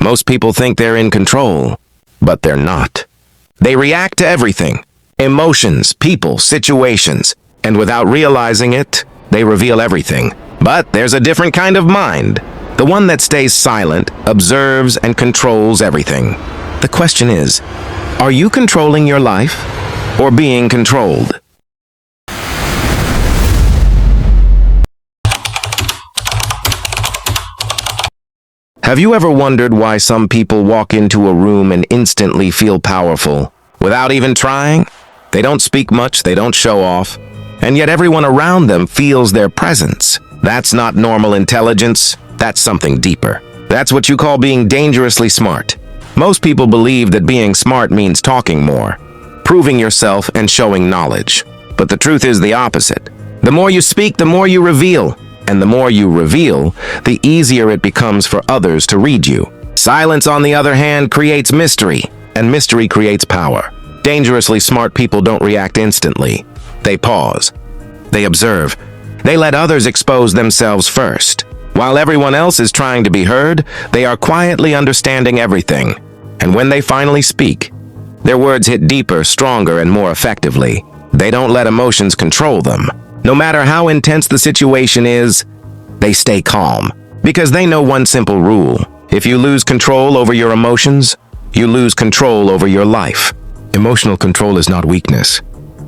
Most people think they're in control, but they're not. They react to everything, emotions, people, situations, and without realizing it, they reveal everything. But there's a different kind of mind, the one that stays silent, observes, and controls everything. The question is, are you controlling your life or being controlled? Have you ever wondered why some people walk into a room and instantly feel powerful without even trying? They don't speak much, they don't show off, and yet everyone around them feels their presence. That's not normal intelligence, that's something deeper. That's what you call being dangerously smart. Most people believe that being smart means talking more, proving yourself and showing knowledge. But the truth is the opposite. The more you speak, the more you reveal. And the more you reveal, the easier it becomes for others to read you. Silence, on the other hand, creates mystery, and mystery creates power. Dangerously smart people don't react instantly. They pause. They observe. They let others expose themselves first. While everyone else is trying to be heard, they are quietly understanding everything. And when they finally speak, their words hit deeper, stronger, and more effectively. They don't let emotions control them. No matter how intense the situation is, they stay calm, because they know one simple rule. If you lose control over your emotions, you lose control over your life. Emotional control is not weakness.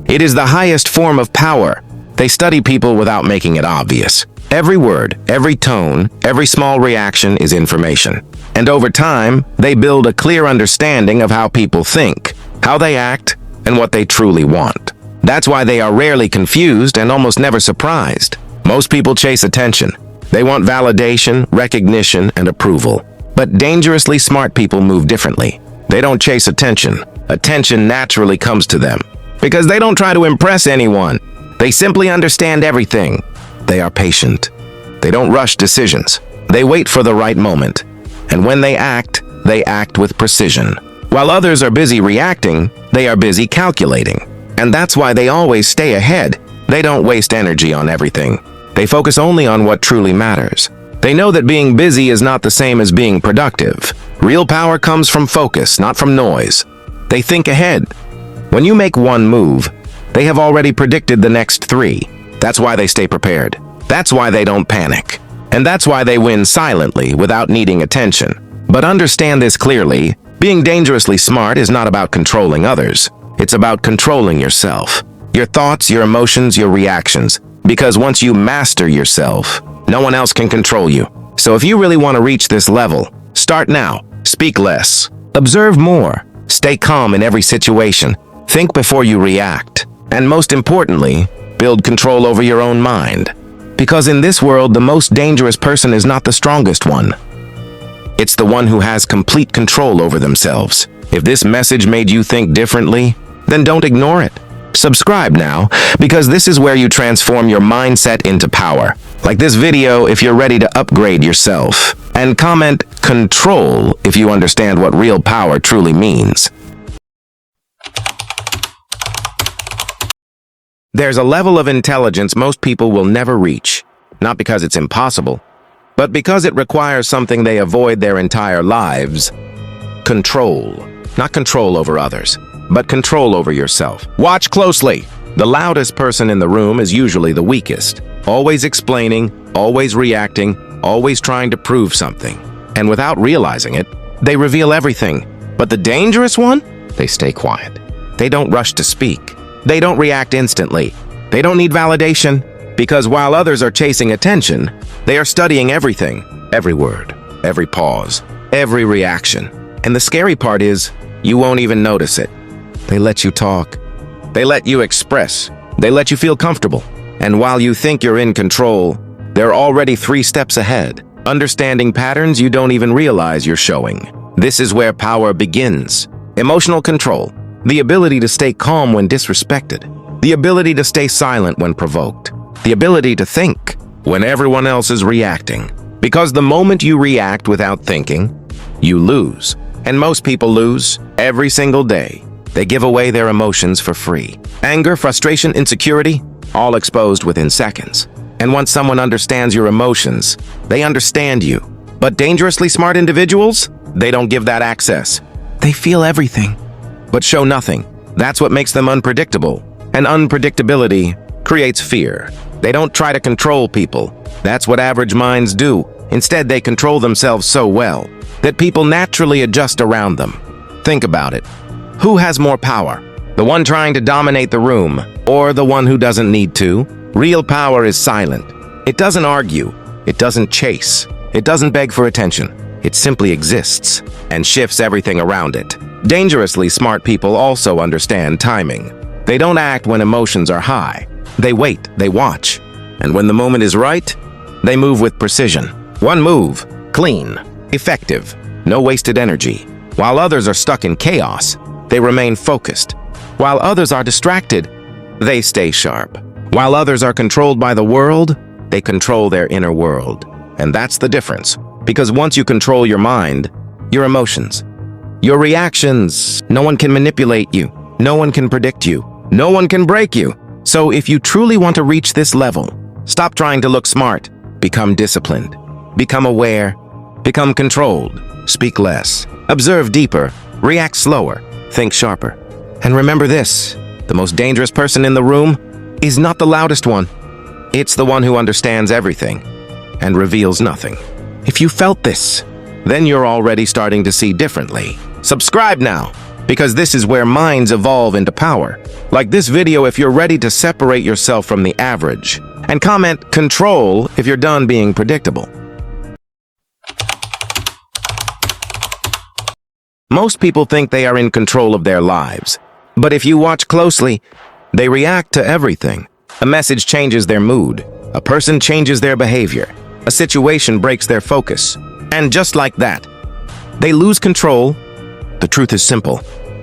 It is the highest form of power. They study people without making it obvious. Every word, every tone, every small reaction is information. And over time, they build a clear understanding of how people think, how they act, and what they truly want. That's why they are rarely confused and almost never surprised. Most people chase attention. They want validation, recognition, and approval. But dangerously smart people move differently. They don't chase attention. Attention naturally comes to them. Because they don't try to impress anyone. They simply understand everything. They are patient. They don't rush decisions. They wait for the right moment. And when they act with precision. While others are busy reacting, they are busy calculating. And that's why they always stay ahead. They don't waste energy on everything. They focus only on what truly matters. They know that being busy is not the same as being productive. Real power comes from focus, not from noise. They think ahead. When you make one move, they have already predicted the next 3. That's why they stay prepared. That's why they don't panic. And that's why they win silently without needing attention. But understand this clearly, being dangerously smart is not about controlling others. It's about controlling yourself, your thoughts, your emotions, your reactions. Because once you master yourself, no one else can control you. So if you really want to reach this level, start now. Speak less. Observe more. Stay calm in every situation. Think before you react. And most importantly, build control over your own mind. Because in this world, the most dangerous person is not the strongest one. It's the one who has complete control over themselves. If this message made you think differently, then don't ignore it. Subscribe now, because this is where you transform your mindset into power. Like this video if you're ready to upgrade yourself. And comment control if you understand what real power truly means. There's a level of intelligence most people will never reach. Not because it's impossible, but because it requires something they avoid their entire lives. Control. Not control over others, but control over yourself. Watch closely. The loudest person in the room is usually the weakest. Always explaining, always reacting, always trying to prove something. And without realizing it, they reveal everything. But the dangerous one? They stay quiet. They don't rush to speak. They don't react instantly. They don't need validation. Because while others are chasing attention, they are studying everything. Every word, every pause, every reaction. And the scary part is, you won't even notice it. They let you talk. They let you express. They let you feel comfortable. And while you think you're in control, they're already 3 steps ahead, understanding patterns you don't even realize you're showing. This is where power begins. Emotional control. The ability to stay calm when disrespected. The ability to stay silent when provoked. The ability to think when everyone else is reacting. Because the moment you react without thinking, you lose. And most people lose every single day. They give away their emotions for free. Anger, frustration, insecurity, all exposed within seconds. And once someone understands your emotions, they understand you. But dangerously smart individuals, They don't give that access. They feel everything, but show nothing. That's what makes them unpredictable. And unpredictability creates fear. They don't try to control people. That's what average minds do. Instead, they control themselves so well that people naturally adjust around them. Think about it. Who has more power? The one trying to dominate the room, or the one who doesn't need to? Real power is silent. It doesn't argue. It doesn't chase. It doesn't beg for attention. It simply exists and shifts everything around it. Dangerously smart people also understand timing. They don't act when emotions are high. They wait, they watch. And when the moment is right, they move with precision. One move, clean, effective, no wasted energy. While others are stuck in chaos, they remain focused. While others are distracted, they stay sharp. While others are controlled by the world, they control their inner world. And that's the difference. Because once you control your mind, your emotions, your reactions, no one can manipulate you. No one can predict you. No one can break you. So if you truly want to reach this level, stop trying to look smart. Become disciplined. Become aware. Become controlled. Speak less. Observe deeper. React slower. Think sharper. And remember this, the most dangerous person in the room is not the loudest one. It's the one who understands everything and reveals nothing. If you felt this, then you're already starting to see differently. Subscribe now, because this is where minds evolve into power. Like this video if you're ready to separate yourself from the average. And comment control if you're done being predictable. Most people think they are in control of their lives. But if you watch closely, they react to everything. A message changes their mood. A person changes their behavior. A situation breaks their focus. And just like that, they lose control. The truth is simple.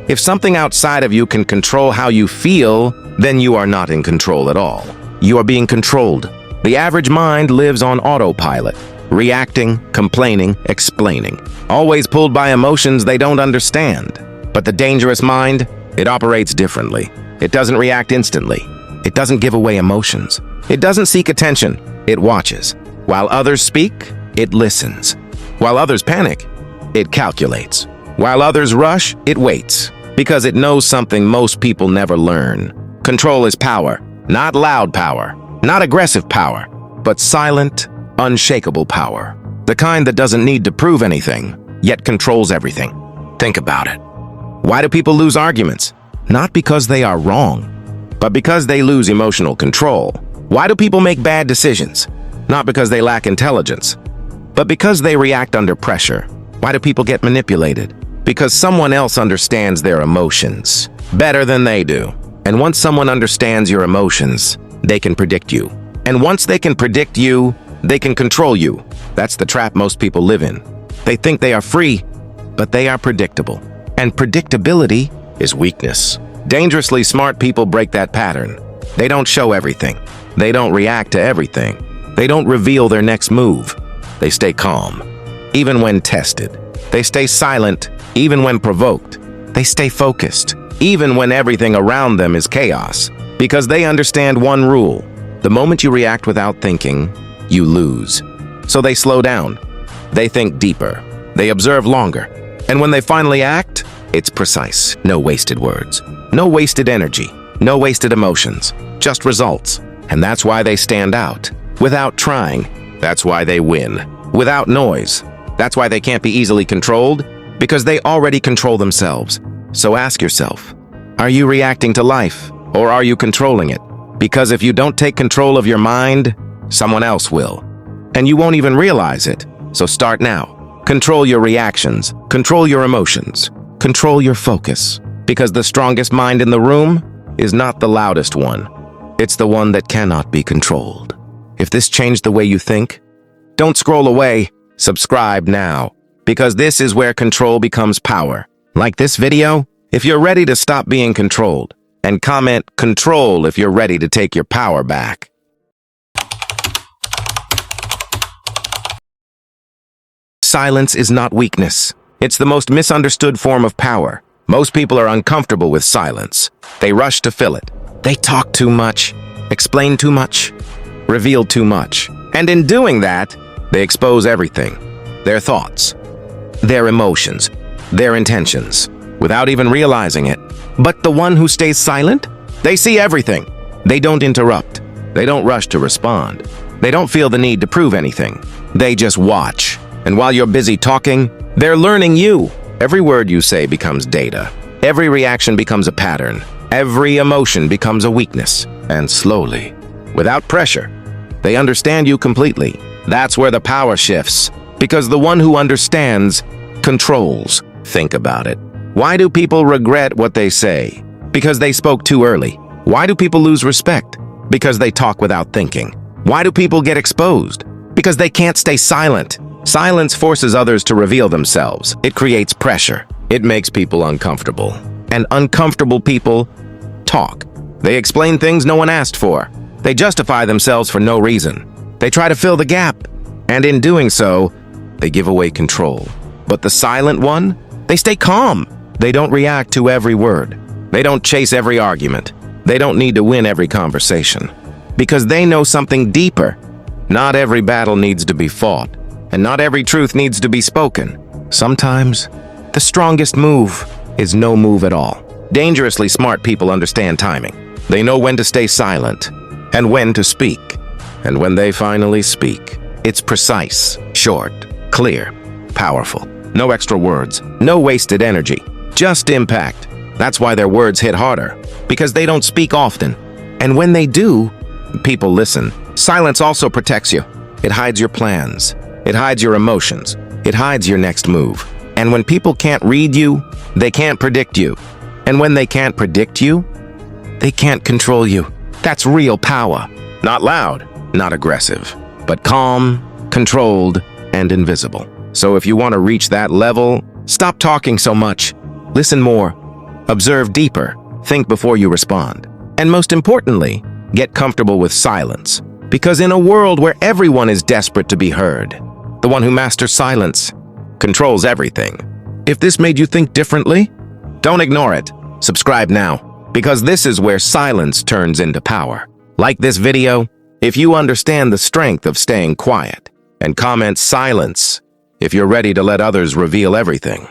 If something outside of you can control how you feel, then you are not in control at all. You are being controlled. The average mind lives on autopilot, reacting, complaining, explaining, always pulled by emotions they don't understand. But the dangerous mind, it operates differently. It doesn't react instantly. It doesn't give away emotions. It doesn't seek attention. It watches. While others speak, it listens. While others panic, it calculates. While others rush, it waits. Because it knows something most people never learn. Control is power. Not loud power. Not aggressive power. But silent, unshakable power. The kind that doesn't need to prove anything, yet controls everything. Think about it. Why do people lose arguments? Not because they are wrong, but because they lose emotional control. Why do people make bad decisions? Not because they lack intelligence, but because they react under pressure. Why do people get manipulated? Because someone else understands their emotions better than they do. And once someone understands your emotions, they can predict you. And once they can predict you, they can control you. That's the trap most people live in. They think they are free, but they are predictable. And predictability is weakness. Dangerously smart people break that pattern. They don't show everything. They don't react to everything. They don't reveal their next move. They stay calm, even when tested. They stay silent, even when provoked. They stay focused, even when everything around them is chaos. Because they understand one rule. The moment you react without thinking, you lose. So they slow down. They think deeper. They observe longer. And when they finally act, it's precise. No wasted words. No wasted energy. No wasted emotions. Just results. And that's why they stand out. Without trying. That's why they win. Without noise. That's why they can't be easily controlled. Because they already control themselves. So ask yourself, are you reacting to life? Or are you controlling it? Because if you don't take control of your mind, someone else will. And you won't even realize it. So start now. Control your reactions. Control your emotions. Control your focus. Because the strongest mind in the room is not the loudest one. It's the one that cannot be controlled. If this changed the way you think, don't scroll away. Subscribe now. Because this is where control becomes power. Like this video, if you're ready to stop being controlled. And comment control if you're ready to take your power back. Silence is not weakness. It's the most misunderstood form of power. Most people are uncomfortable with silence. They rush to fill it. They talk too much, explain too much, reveal too much. And in doing that, they expose everything. Their thoughts, their emotions, their intentions, without even realizing it. But the one who stays silent, they see everything. They don't interrupt. They don't rush to respond. They don't feel the need to prove anything. They just watch. And while you're busy talking, they're learning you. Every word you say becomes data. Every reaction becomes a pattern. Every emotion becomes a weakness. And slowly, without pressure, they understand you completely. That's where the power shifts. Because the one who understands controls. Think about it. Why do people regret what they say? Because they spoke too early. Why do people lose respect? Because they talk without thinking. Why do people get exposed? Because they can't stay silent. Silence forces others to reveal themselves. It creates pressure. It makes people uncomfortable. And uncomfortable people talk. They explain things no one asked for. They justify themselves for no reason. They try to fill the gap. And in doing so, they give away control. But the silent one, they stay calm. They don't react to every word. They don't chase every argument. They don't need to win every conversation. Because they know something deeper. Not every battle needs to be fought. And not every truth needs to be spoken. Sometimes, the strongest move is no move at all. Dangerously smart people understand timing. They know when to stay silent and when to speak. And when they finally speak, it's precise, short, clear, powerful. No extra words, no wasted energy, just impact. That's why their words hit harder, because they don't speak often. And when they do, people listen. Silence also protects you. It hides your plans. It hides your emotions. It hides your next move. And when people can't read you, they can't predict you. And when they can't predict you, they can't control you. That's real power. Not loud, not aggressive, but calm, controlled, and invisible. So if you want to reach that level, stop talking so much. Listen more. Observe deeper. Think before you respond. And most importantly, get comfortable with silence. Because in a world where everyone is desperate to be heard, the one who masters silence controls everything. If this made you think differently, don't ignore it. Subscribe now, because this is where silence turns into power. Like this video if you understand the strength of staying quiet, and comment silence if you're ready to let others reveal everything.